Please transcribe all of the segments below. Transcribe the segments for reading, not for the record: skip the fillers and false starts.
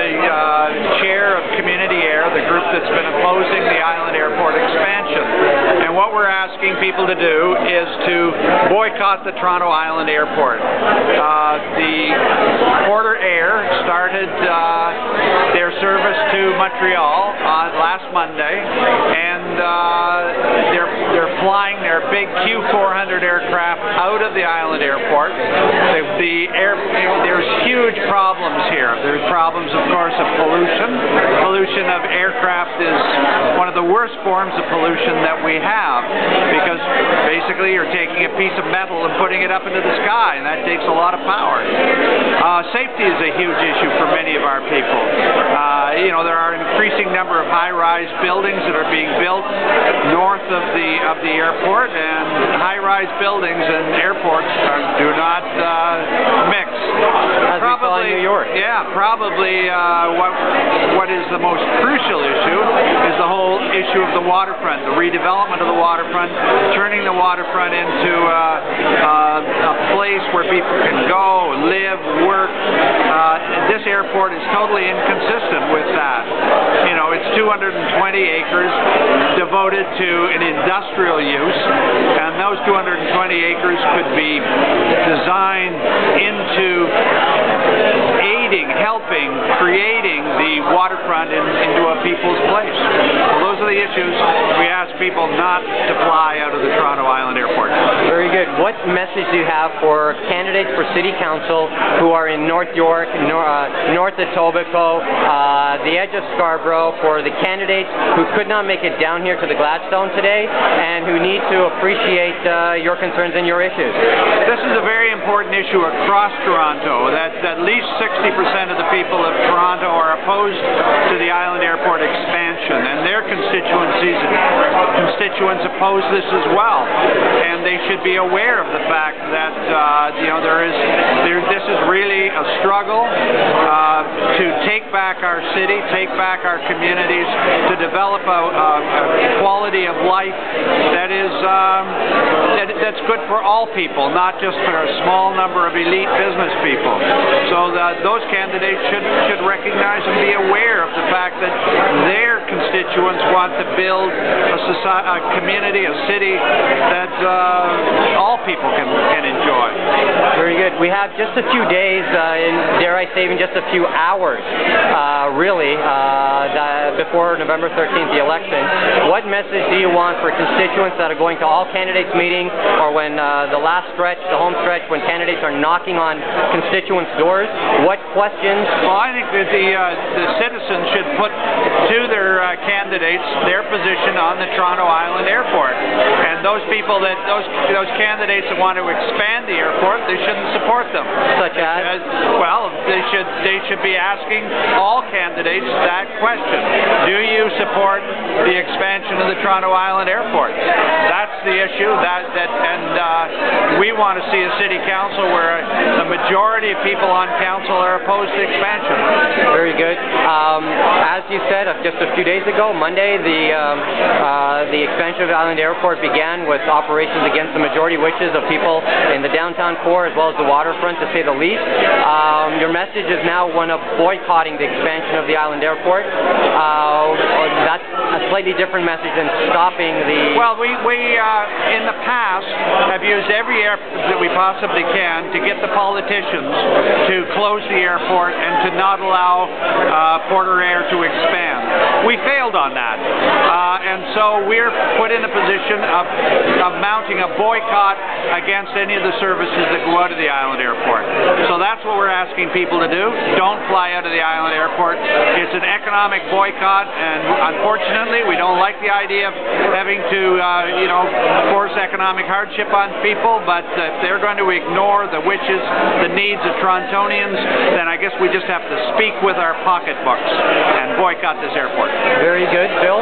the chair of Community Air, the group that's been opposing the Island Airport expansion. And what we're asking people to do is to boycott the Toronto Island Airport. The Porter Air started their service to Montreal last Monday, and they're flying their big Q400 aircraft out of the Island Airport. There's huge problems here. There's problems, of course, of pollution. Pollution of aircraft is one of the worst forms of pollution that we have, because basically you're taking a piece of metal and putting it up into the sky, and that takes a lot of power. Safety is a huge issue for many of our people. There are an increasing number of high-rise buildings that are being built north of the airport, and high-rise buildings and airports do not mix. Probably in New York. Yeah, probably what is the most crucial issue is the whole issue of the waterfront, the redevelopment of the waterfront, turning the waterfront into a place where people can go, live, work. This airport is totally inconsistent with that. It's 220 acres devoted to an industrial use, and those 220 acres could be designed into helping, creating the waterfront into a people's place. So those are the issues. We ask people not to fly out of the Toronto Island Airport. Very good. What message do you have for candidates for City Council who are in North York, north Etobicoke, the edge of Scarborough, for the candidates who could not make it down here to the Gladstone today and who need to appreciate your concerns and your issues? This is a very important issue across Toronto. That at least 60% of the people of Toronto are opposed to the Island Airport expansion, and their constituents oppose this as well. And they should be aware of the fact that this is really a struggle to take back our city, take back our communities, to develop a quality of life that is that's good for all people, not just for a small number of elite business people. So those candidates should recognize and be aware of the fact that their constituents want to build a community, a city that all people can enjoy. Very good. We have just a few days, dare I say even just a few hours, really, before November 13th, the election. What message do you want for constituents that are going to all candidates meetings, or when the last stretch, the home stretch, when candidates are knocking on constituents' doors? What questions? Well, I think that the citizens should put to their candidates their position on the Toronto Island Airport, and those people those candidates that want to expand the airport, they shouldn't support them. Such as? Well, they should be asking all candidates that question. Do you support the expansion of the Toronto Island Airport? That's the issue. And we want to see a city council where the majority of people on council are opposed to expansion. Very good. As you said just a few days ago, Monday, the expansion of the Island Airport began with operations against the majority wishes of people in the downtown core as well as the waterfront, to say the least. Your message is now one of boycotting the expansion of the Island Airport. That's a slightly different message than stopping the... Well, we in the past have used every effort that we possibly can to get the politicians to close the airport and to not allow Porter Air to expand. We failed on that. And so we're put in a position of mounting a boycott against any of the services that go out of the Island Airport. So that's what we're asking people to do. Don't fly out of the Island Airport. It's an economic boycott, and unfortunately we don't like the idea of having to force economic hardship on people, but if they're going to ignore the wishes, the needs of Torontonians, then I guess we just have to speak with our pocketbooks and boycott this airport. Very good, Bill.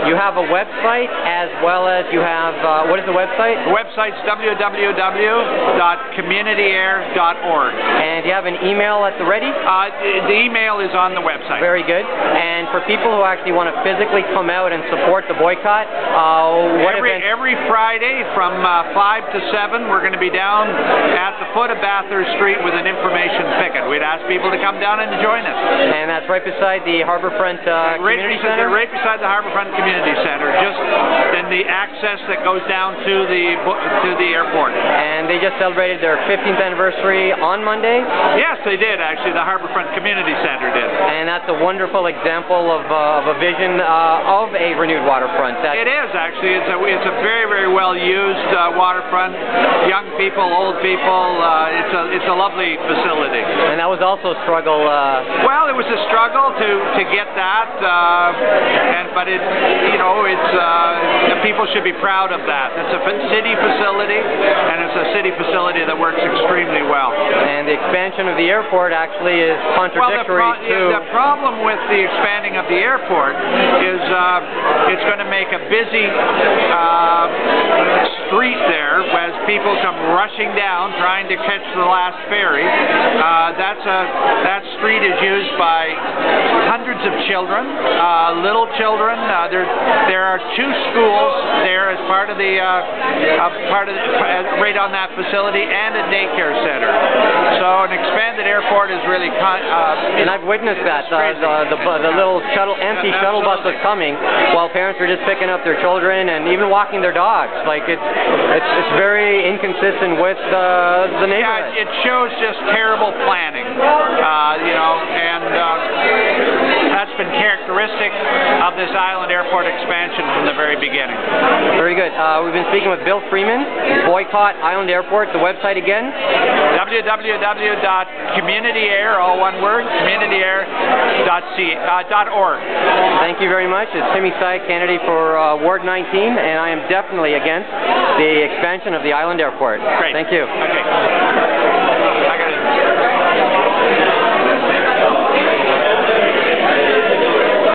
You have a website as well as you have, what is the website? The website's www.communityair.org. And you have an email at the ready? The email is on the website. Very good. And for people who actually want to physically come out and support the boycott, every Friday from 5 to 7, we're going to be down at the foot of Bathurst Street with an information picket. We'd ask people to come down and join us. And that's right beside the Harbourfront Community Center? Right beside the Harbourfront Community Center, just in the access that goes down to the airport. And they just celebrated their 15th anniversary on Monday? Yes, they did, actually. The Harbourfront Community Center did. And that's a wonderful example of a vision of a renewed waterfront. It is, actually. It's a very, very well used waterfront. Young people, old people. It's a lovely facility. And that was also a struggle. Well, it was a struggle to get that, but people should be proud of that. It's a city facility, and it's a city facility that works extremely well. And the expansion of the airport actually is contradictory to... The problem with the expanding of the airport is it's going to make a busy street there as people come rushing down trying to catch the last ferry. That street is used by hundreds of children, little children. There are 2 schools there as part of the right on that facility, and a daycare center. So an expanded airport is really and I've witnessed that. The little empty shuttle bus was coming while parents were just picking up their children and even walking their dogs. Like it's very inconsistent with the neighborhood. Yeah, it shows just terrible planning, and that's been characteristic of this island airport expansion from the very beginning. Very good. We've been speaking with Bill Freeman, Boycott Island Airport. The website again? www.communityair, all one word, communityair.org. Thank you very much. It's Timmy Sy, candidate for Ward 19, and I am definitely against the expansion of the island airport. Great. Thank you. Okay.